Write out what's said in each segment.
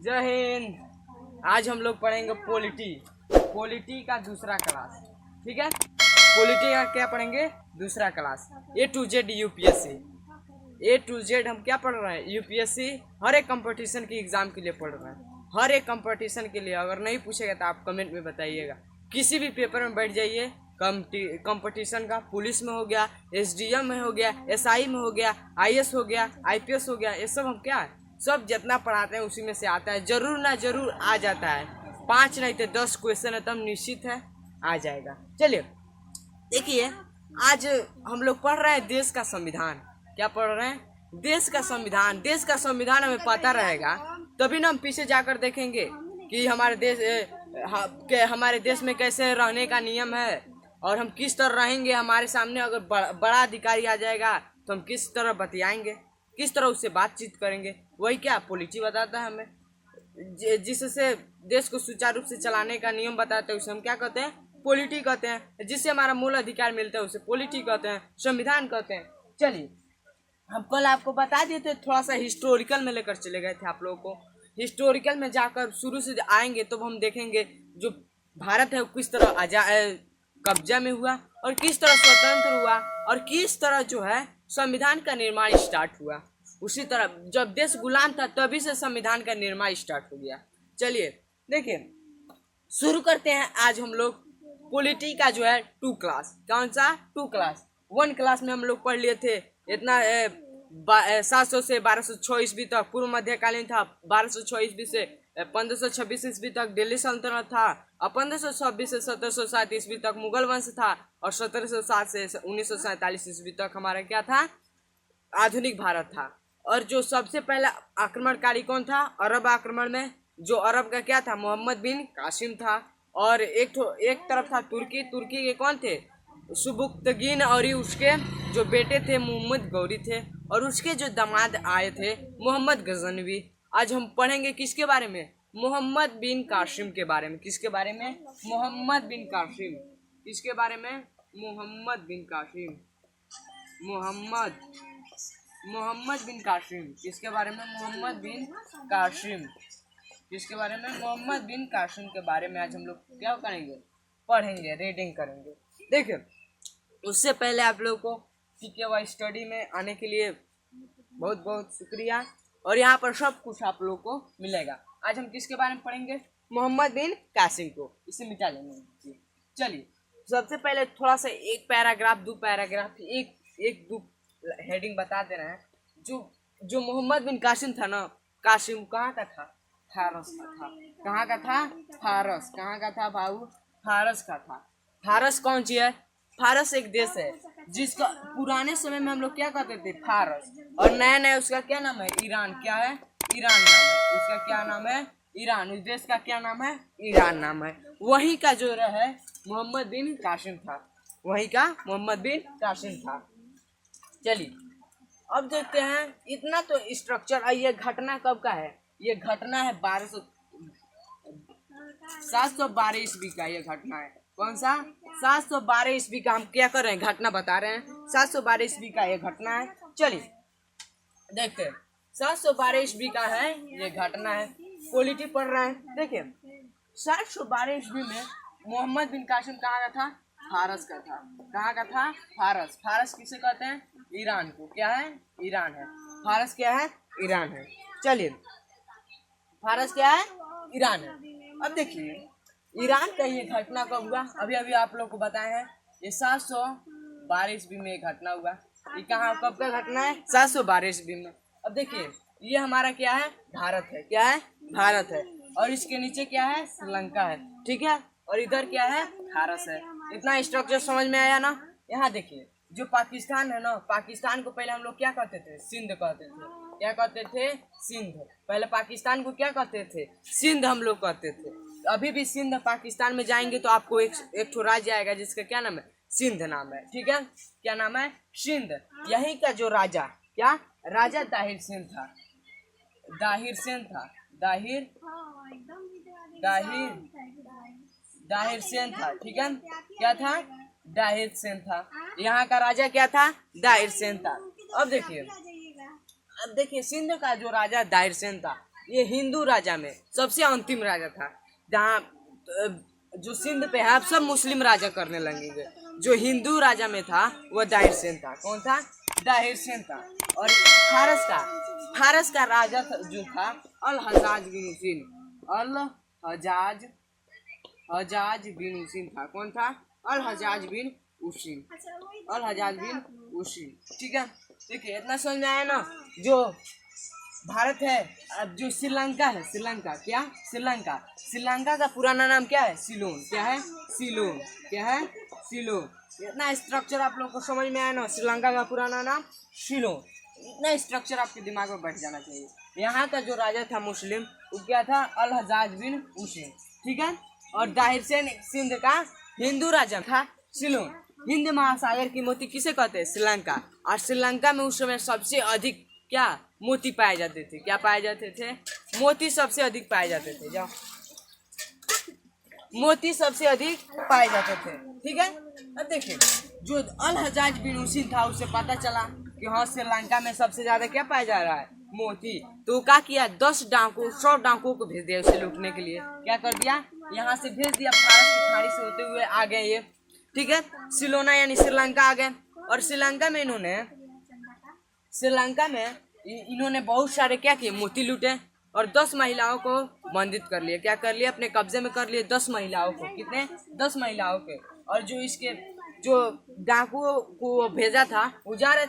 जय हिंद। आज हम लोग पढ़ेंगे पॉलिटी का दूसरा क्लास। ठीक है, पॉलिटी का क्या पढ़ेंगे? दूसरा class. A to Z UPSC. A to Z हम क्या पढ़ रहे हैं? यूपीएससी हर एक कंपटीशन की एग्जाम के लिए पढ़ रहे हैं। हर एक कंपटीशन के लिए। अगर नहीं पूछेगा तो आप कमेंट में बताइएगा। किसी भी पेपर में बैठ जाइए, कंपटीशन का, पुलिस में हो गया, SDM में हो गया, SI में हो गया, IS हो गया, IPS हो गया, ये सब हम क्या सब जितना पढ़ाते हैं उसी में से आता है। जरूर ना जरूर आ जाता है। 5 नहीं तो 10 क्वेश्चन है तो हम निश्चित है आ जाएगा। चलिए देखिए, आज हम लोग पढ़ रहे हैं देश का संविधान। क्या पढ़ रहे हैं? देश का संविधान। देश का संविधान हमें पता रहेगा तभी ना हम पीछे जाकर देखेंगे कि हमारे देश में कैसे रहने का नियम है और हम किस तरह रहेंगे। हमारे सामने अगर बड़ा अधिकारी आ जाएगा तो हम किस तरह बतियाएंगे, किस तरह उससे बातचीत करेंगे। वही क्या पॉलिटी बताता है हमें, जिससे देश को सुचारू रूप से चलाने का नियम बताते हैं उसे हम क्या कहते हैं? पॉलिटी कहते हैं। जिससे हमारा मूल अधिकार मिलता है उसे पॉलिटी कहते हैं, संविधान कहते हैं। चलिए, हम कल आपको बता दिए थे, थोड़ा सा हिस्टोरिकल में लेकर चले गए थे आप लोगों को। हिस्टोरिकल में जाकर शुरू से आएंगे तो हम देखेंगे जो भारत है वो किस तरह कब्जा में हुआ और किस तरह स्वतंत्र हुआ और किस तरह जो है संविधान का निर्माण स्टार्ट हुआ। उसी तरह जब देश गुलाम था तभी से संविधान का निर्माण स्टार्ट हो गया। चलिए देखिए, शुरू करते हैं। आज हम लोग पॉलिटी का जो है 2 क्लास। कौन सा? 2 क्लास। 1 क्लास में हम लोग पढ़ लिए थे इतना 700 से 1206 ईस्वी तक पूर्व मध्यकालीन था। 1206 ईस्वी से 1526 ईस्वी तक दिल्ली सल्तनत था और 1526 से 1707 ईस्वी तक मुगल वंश था और 1707 से 1947 ईस्वी तक हमारा क्या था? आधुनिक भारत था। और जो सबसे पहला आक्रमणकारी कौन था? अरब आक्रमण में जो अरब का क्या था? मोहम्मद बिन कासिम था। और एक तरफ था तुर्की के कौन थे? सुबुक्तगीन। और उसके जो बेटे थे मोहम्मद गौरी थे और उसके जो दामाद आए थे मोहम्मद गजनवी। आज हम पढ़ेंगे किसके बारे में? मोहम्मद बिन कासिम के बारे में। किसके बारे में? मोहम्मद बिन कासिम। किसके बारे में? मोहम्मद बिन कासिम। मोहम्मद बिन कासिम। किसके बारे में? मोहम्मद बिन कासिम। किसके बारे में? मोहम्मद बिन कासिम के बारे में आज हम लोग क्या करेंगे? पढ़ेंगे, रीडिंग करेंगे। देखिए, उससे पहले आप लोगों को PKY स्टडी में आने के लिए बहुत बहुत शुक्रिया। और यहाँ पर सब कुछ आप लोगों को मिलेगा। आज हम किसके बारे में पढ़ेंगे? मोहम्मद बिन कासिम को। इसे मिटा लेंगे। चलिए, सबसे पहले थोड़ा सा एक पैराग्राफ, 2 पैराग्राफ, एक 2 हेडिंग बता दे रहे हैं। जो मोहम्मद बिन कासिम था ना, कासिम कहाँ का था? फारस का था। कहाँ का था? फारस। कहाँ का था बाबू? फारस का था। फारस कौन सी है? फारस एक देश है जिसका पुराने समय में हम लोग क्या कहते थे? फारस। और नया नया उसका क्या नाम है? ईरान। क्या है? ईरान नाम है उसका। क्या नाम है? ईरान। उस देश का क्या नाम है? ईरान नाम है। वहीं का जो है मोहम्मद बिन कासिम था। वहीं का मोहम्मद बिन कासिम था। चलिए अब देखते हैं। इतना तो स्ट्रक्चर। ये घटना कब का है? ये घटना है 712 ईस्वी का। ये घटना है कौन सा? 712 ईस्वी का। हम क्या कर रहे हैं? घटना बता रहे हैं। 712 ईस्वी का ये घटना है। चलिए देखते हैं। 712 ईस्वी का है ये घटना है। पॉलिटी पढ़ रहे हैं। देखिए, 712 ईस्वी में मोहम्मद बिन कासिम कहाँ का था? फारस का था। कहाँ का था? फारस। फारस किसे कहते हैं? ईरान को। क्या है? ईरान है। फारस क्या है? ईरान है। चलिए, फारस क्या है? ईरान है। अब देखिए, ईरान का ये घटना कब हुआ? अभी अभी आप लोग को बताए हैं। ये 712 ईस्वी में घटना हुआ। ये कहाँ कब का घटना है? 712 ईस्वी में। अब देखिए, ये हमारा क्या है? भारत है। क्या है? भारत है। और इसके नीचे क्या है? श्रीलंका है। ठीक है। और इधर क्या है? फारस है। इतना स्ट्रक्चर समझ में आया ना? यहाँ देखिए, जो पाकिस्तान है ना, पाकिस्तान को पहले हम लोग क्या कहते थे? सिंध कहते थे। क्या कहते थे? सिंध। पहले पाकिस्तान को क्या कहते थे? सिंध हम लोग कहते थे। अभी भी सिंध पाकिस्तान में जाएंगे तो आपको एक ठो राज्य आएगा जिसका क्या नाम है? सिंध नाम है। ठीक है। क्या नाम है? सिंध। यहीं का जो राजा, क्या राजा? दाहिर सेन था। दाहिर सेन था। दाहिर सेन था। ठीक है। क्या था? दाहिर सेन था। यहाँ का राजा क्या था? दाहिर सेन था। अब देखिए सिंध का जो राजा दाहिर सेन था ये हिंदू राजा में सबसे अंतिम राजा था। जहाँ जो सिंध पे है अब सब मुस्लिम राजा करने लगेंगे। जो हिंदू राजा में था वो दाहिर सेन था। कौन था? दाहिर सेन था। और फारस का राजा जो था अल हजाज बिन हुसैन, अल हजाज बिन हुसैन था। कौन था? अल हजाज बिन हुसैन, अल हजाज बिन हुसैन। ठीक है, देखिए इतना समझ में आया ना। जो भारत है, अब जो श्रीलंका है, श्रीलंका क्या? श्रीलंका का पुराना नाम क्या है? सिलोन। क्या है? सिलोन। क्या है? सिलोन। इतना स्ट्रक्चर आप लोगों को समझ में आया ना। श्रीलंका का पुराना नाम सिलोन। इतना स्ट्रक्चर आपके दिमाग में बैठ जाना चाहिए। यहाँ का जो राजा था मुस्लिम, वो क्या था? अल हजाज बिन हुसैन। ठीक है, और दाहिर सेन सिंध का हिंदू राजा था सिलोन। हिंद महासागर की मोती किसे कहते हैं? श्रीलंका। और श्रीलंका में उस समय सबसे अधिक क्या मोती पाए जाते थे? क्या पाए जाते थे? मोती सबसे अधिक पाए जाते थे। जाओ, मोती सबसे अधिक पाए जाते थे। ठीक है, अब देखिए जो अल हजाज बिन हुसैन था उसे पता चला कि हाँ श्रीलंका में सबसे ज्यादा क्या पाया जा रहा है? मोती। तो क्या किया? 10 डाकू 100 डाकुओं को भेज दिया उसे लूटने के लिए। क्या कर दिया? यहाँ से भेज दिया, फारस की खाड़ी से होते हुए आ गए ये। ठीक है, सिलोना यानी श्रीलंका आ गए। और श्रीलंका में इन्होंने बहुत सारे क्या किए? मोती लूटे और 10 महिलाओं को बंदित कर लिए। क्या कर लिए? अपने कब्जे में कर लिए 10 महिलाओं को। कितने? 10 महिलाओं के। और जो डाकुओं को भेजा था वो जा रहे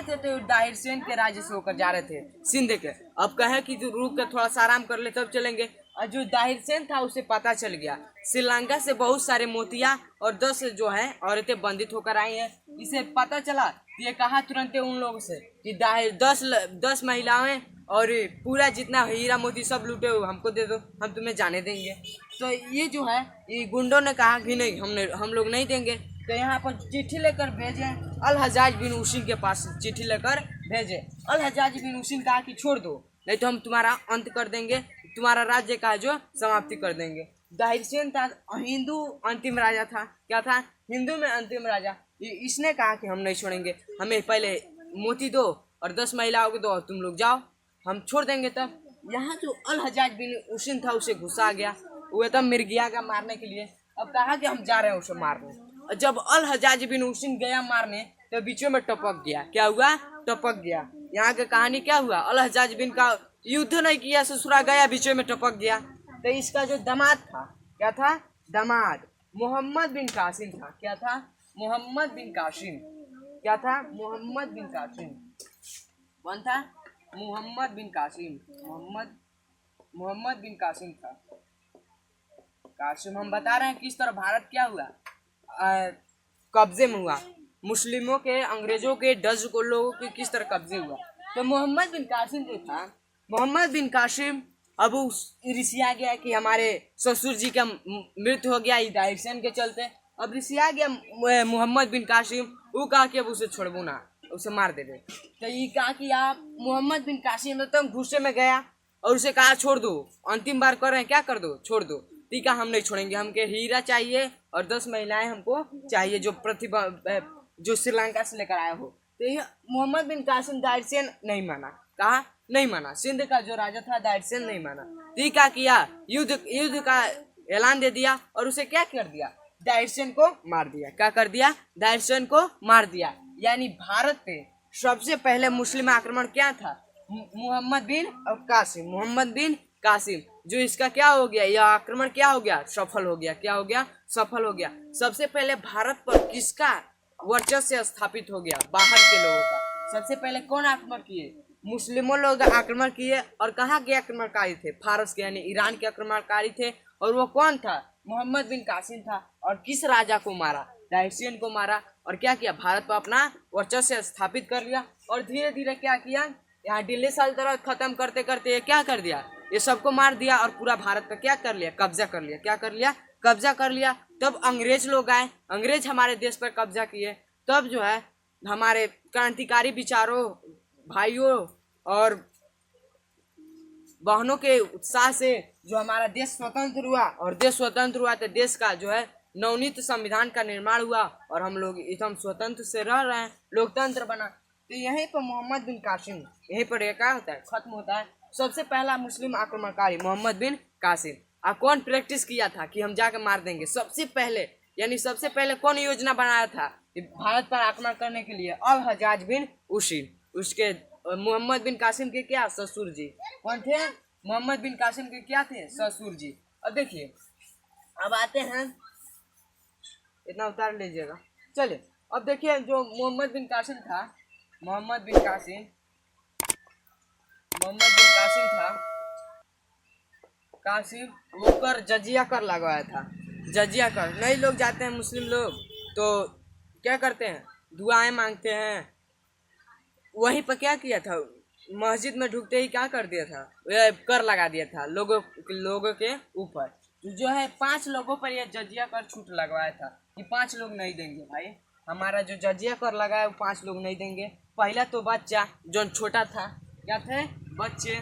थे तो दाहिर सेन के राज्य से होकर जा रहे थे सिंध के। अब कहे कि जो रुक कर थोड़ा सा आराम कर ले तब चलेंगे। और जो दाहिर सेन था उसे पता चल गया श्रीलंका से बहुत सारे मोतिया और 10 जो है औरतें बंदित होकर आई हैं। इसे पता चला, ये कहा तुरंत उन लोगों से कि दाहिर 10 महिलाएं और पूरा जितना हीरा मोती सब लूटे हुए हमको दे दो, हम तुम्हें जाने देंगे। तो ये जो है ये गुंडों ने कहा कि नहीं, हम लोग नहीं देंगे। तो यहाँ पर चिट्ठी लेकर भेजे, अल हजाज बिन हुसैन के पास चिट्ठी लेकर भेजे। अल हजाज बिन हुसैन कहा कि छोड़ दो, नहीं तो हम तुम्हारा अंत कर देंगे, तुम्हारा राज्य का जो समाप्ति कर देंगे। दाहिर सेन था हिंदू अंतिम राजा था। क्या था? हिंदू में अंतिम राजा। इसने कहा कि हम नहीं छोड़ेंगे, हमें पहले मोती दो और 10 महिलाओं को दो और तुम लोग जाओ, हम छोड़ देंगे। तब यहाँ जो अल हजाज बिन हुसैन था उसे गुस्सा आ गया, वो तब मिर्गिया का मारने के लिए। अब कहा कि हम जा रहे हैं उसे मारने। जब अल हजाज बिन हुसैन गया मारने तो बीचों में टपक गया। क्या हुआ? टपक गया। यहाँ की कहानी क्या हुआ? अल हजाज बिन का युद्ध नहीं किया, ससुरा गया, बीचों में टपक गया। तो इसका जो दामाद था, क्या था? दामाद मोहम्मद बिन कासिम था। क्या था? मोहम्मद बिन कासिम। क्या था? मोहम्मद बिन कासिम। कौन था? मोहम्मद बिन कासिम। मोहम्मद बिन कासिम था। कासिम हम बता रहे हैं किस तरह भारत क्या हुआ? कब्जे में हुआ। मुस्लिमों के, अंग्रेजों के, डच को लोगों के किस तरह कब्जे हुआ। तो मोहम्मद बिन कासिम जो था, मोहम्मद बिन कासिम अब ऋषिया गया कि हमारे ससुर जी का मृत्यु हो गया दाहिर सेन के चलते। अब ऋषिया गया मोहम्मद बिन कासिम, वो कहा कि अब उसे छोड़बू ना, उसे मार दे। तो ये कहा कि आप मोहम्मद बिन कासिम एकदम गुस्से में गया और उसे कहा छोड़ दो, अंतिम बार कर रहे हैं, क्या कर दो, छोड़ दो। ठीक है, हम नहीं छोड़ेंगे, हमके हीरा चाहिए और 10 महिलाएं हमको चाहिए जो प्रतिभा जो श्रीलंका से लेकर आए हो। तो ये मोहम्मद बिन कासिम दाहिर सेन नहीं माना। कहा? नहीं माना। सिंध का जो राजा था दाहिर सेन नहीं माना। ठीक क्या किया? युद्ध का ऐलान दे दिया और उसे क्या कर दिया? दाहिर सेन को मार दिया। क्या कर दिया? दाहिर सेन को मार दिया। यानी भारत पे सबसे पहले मुस्लिम आक्रमण क्या था? मोहम्मद बिन कासिम। जो इसका क्या हो गया? यह आक्रमण क्या हो गया? सफल हो गया। क्या हो गया? सफल हो गया। सबसे पहले भारत पर किसका वर्चस्व स्थापित हो गया? बाहर के लोगों का। सबसे पहले कौन आक्रमण किए? मुस्लिमों लोग आक्रमण किए। और कहाँ के आक्रमणकारी थे? फारस के यानी ईरान के आक्रमणकारी थे। और वो कौन था? मोहम्मद बिन कासिम था। और किस राजा को मारा? दाहिर सेन को मारा। और क्या किया? भारत पर अपना वर्चस्व स्थापित कर लिया। और धीरे धीरे क्या किया? यहाँ दिल्ली सल्तनत खत्म करते करते ये क्या कर दिया? ये सबको मार दिया और पूरा भारत पे क्या कर लिया? कब्जा कर लिया। क्या कर लिया? कब्जा कर लिया। तब अंग्रेज लोग आए, अंग्रेज हमारे देश पर कब्जा किए। तब जो है हमारे क्रांतिकारी विचारों, भाइयों और बहनों के उत्साह से जो हमारा देश स्वतंत्र हुआ, और देश स्वतंत्र हुआ तो देश का जो है नवनीत संविधान का निर्माण हुआ और हम लोग एकदम स्वतंत्र से रह रहे हैं, लोकतंत्र बना। तो यहीं पर मोहम्मद बिन कासिम, यहीं पर क्या होता है? खत्म होता है। सबसे पहला मुस्लिम आक्रमणकारी मोहम्मद बिन कासिम। और कौन प्रैक्टिस किया था कि हम जाकर मार देंगे? सबसे पहले, यानी सबसे पहले कौन योजना बनाया था कि भारत पर आक्रमण करने के लिए? अल हजाज बिन उशीन। उसके मोहम्मद बिन कासिम के क्या ससुर जी कौन थे? मोहम्मद बिन कासिम के क्या थे? ससुर जी। अब देखिए, अब आते हैं, इतना उतार लीजिएगा। चलिए अब देखिए, जो मोहम्मद बिन कासिम था, मोहम्मद बिन कासिम था, कासिम, वो कर जजिया कर लगवाया था। जजिया कर, नए लोग जाते हैं मुस्लिम लोग तो क्या करते हैं? दुआएं मांगते हैं। वहीं पर क्या किया था? मस्जिद में ढुकते ही क्या कर दिया था? कर लगा दिया था लोगों के ऊपर। जो है 5 लोगों पर यह जजिया कर छूट लगवाया था कि 5 लोग नहीं देंगे भाई, हमारा जो जजिया कर लगा है वो 5 लोग नहीं देंगे। पहला तो बच्चा जो छोटा था, क्या थे? बच्चे।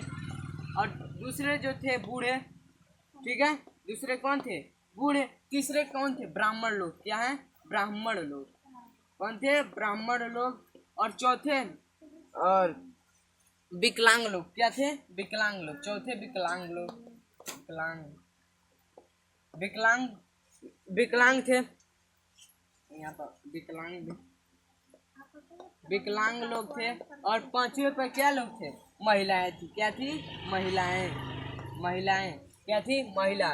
और दूसरे जो थे बूढ़े, ठीक है, दूसरे कौन थे? बूढ़े। तीसरे कौन थे? ब्राह्मण लोग। क्या है? ब्राह्मण लोग। कौन थे? ब्राह्मण लोग। और चौथे और विकलांग लोग। क्या थे? विकलांग लोग। चौथे विकलांग लोग। विकलांग विकलांग थे यहाँ पर। विकलांग लोग थे। और 5वें पर क्या लोग थे? महिलाएं थी। क्या थी? महिलाएं क्या थी? महिला।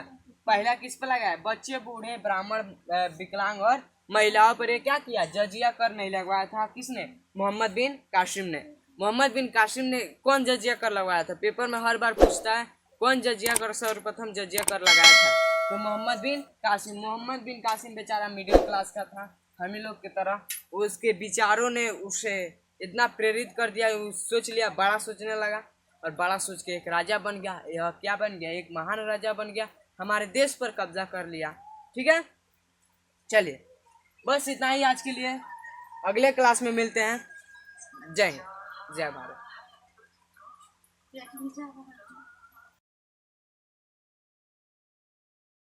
पहला किस पर लगाया? बच्चे, बूढ़े, ब्राह्मण, विकलांग और महिलाओं पर ये क्या किया? जजिया कर नहीं लगवाया था। किसने? मोहम्मद बिन कासिम ने। मोहम्मद बिन कासिम ने कौन जजिया कर लगवाया था? पेपर में हर बार पूछता है कौन जजिया कर, सर्वप्रथम जजिया कर लगाया था? तो मोहम्मद बिन कासिम। मोहम्मद बिन कासिम बेचारा मिडिल क्लास का था, हम ही लोग की तरह। उसके विचारों ने उसे इतना प्रेरित कर दिया, सोच लिया, बड़ा सोचने लगा और बड़ा सोच के एक राजा बन गया। यह क्या बन गया? एक महान राजा बन गया, हमारे देश पर कब्जा कर लिया। ठीक है, चलिए बस इतना ही आज के लिए, अगले क्लास में मिलते हैं। जय हिंद, जय भारत।